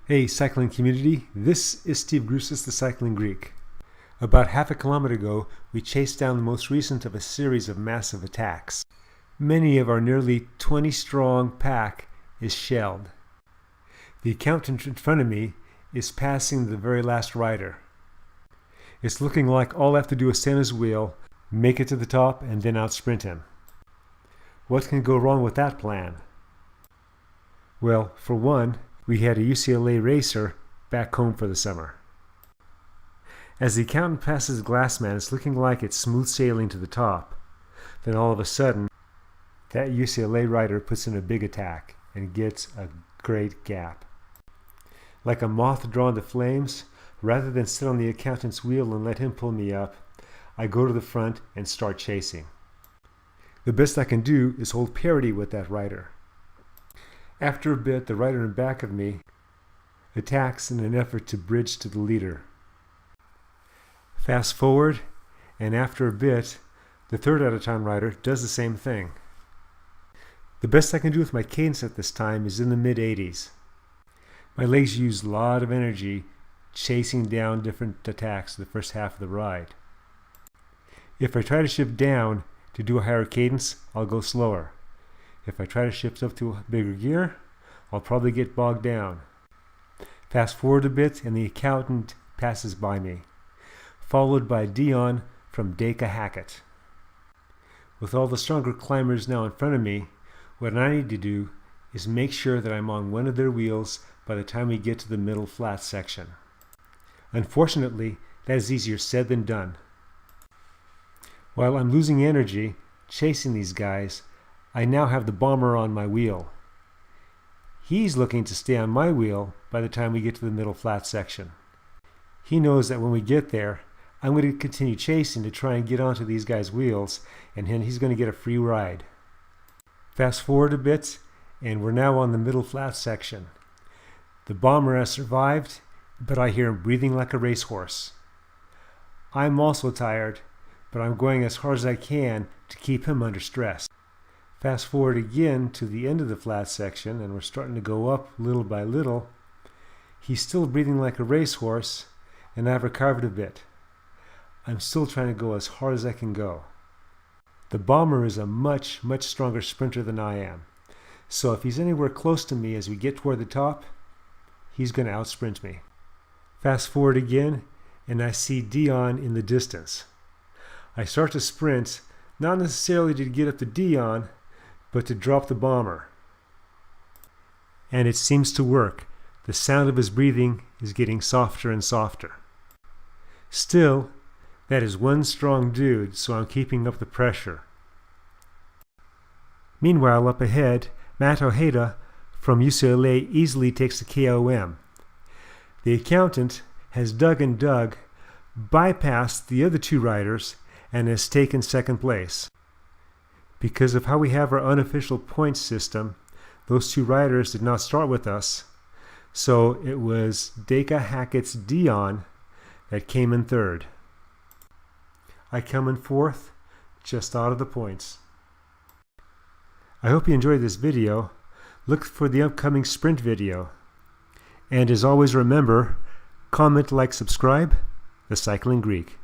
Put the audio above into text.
Hey cycling community, this is Steve Grusis, the Cycling Greek. About half a kilometer ago, we chased down the most recent of a series of massive attacks. Many of our nearly 20-strong pack is shelled. The accountant in front of me is passing the very last rider. It's looking like all I have to do is stand his wheel, make it to the top, and then outsprint him. What can go wrong with that plan? Well, for one, we had a UCLA racer back home for the summer. As the accountant passes the glass man, it's looking like it's smooth sailing to the top. Then all of a sudden, that UCLA rider puts in a big attack and gets a great gap. Like a moth drawn to flames, rather than sit on the accountant's wheel and let him pull me up, I go to the front and start chasing. The best I can do is hold parity with that rider. After a bit, the rider in back of me attacks in an effort to bridge to the leader. Fast forward, and after a bit, the third out-of-town rider does the same thing. The best I can do with my cadence at this time is in the mid-80s. My legs use a lot of energy chasing down different attacks the first half of the ride. If I try to shift down to do a higher cadence, I'll go slower. If I try to shift up to a bigger gear, I'll probably get bogged down. Fast forward a bit and the accountant passes by me, followed by Dion from Dacre Hackett. With all the stronger climbers now in front of me, what I need to do is make sure that I'm on one of their wheels by the time we get to the middle flat section. Unfortunately, that is easier said than done. While I'm losing energy chasing these guys, I now have the bomber on my wheel. He's looking to stay on my wheel by the time we get to the middle flat section. He knows that when we get there, I'm going to continue chasing to try and get onto these guys' wheels, and then he's going to get a free ride. Fast forward a bit, and we're now on the middle flat section. The bomber has survived, but I hear him breathing like a racehorse. I'm also tired, but I'm going as hard as I can to keep him under stress. Fast forward again to the end of the flat section, and we're starting to go up little by little. He's still breathing like a racehorse, and I've recovered a bit. I'm still trying to go as hard as I can go. The bomber is a much stronger sprinter than I am, so if he's anywhere close to me as we get toward the top, he's going to outsprint me. Fast forward again, and I see Dion in the distance. I start to sprint, not necessarily to get up to Dion, but to drop the bomber. And it seems to work. The sound of his breathing is getting softer and softer. Still, that is one strong dude, so I'm keeping up the pressure. Meanwhile, up ahead, Matt Ojeda from UCLA easily takes the KOM. The accountant has dug and dug, bypassed the other two riders, and has taken second place. Because of how we have our unofficial points system, those two riders did not start with us, so it was Dacre Hackett's Dion that came in third. I come in fourth, just out of the points. I hope you enjoyed this video. Look for the upcoming sprint video. And as always, remember, comment, like, subscribe, the Cycling Greek.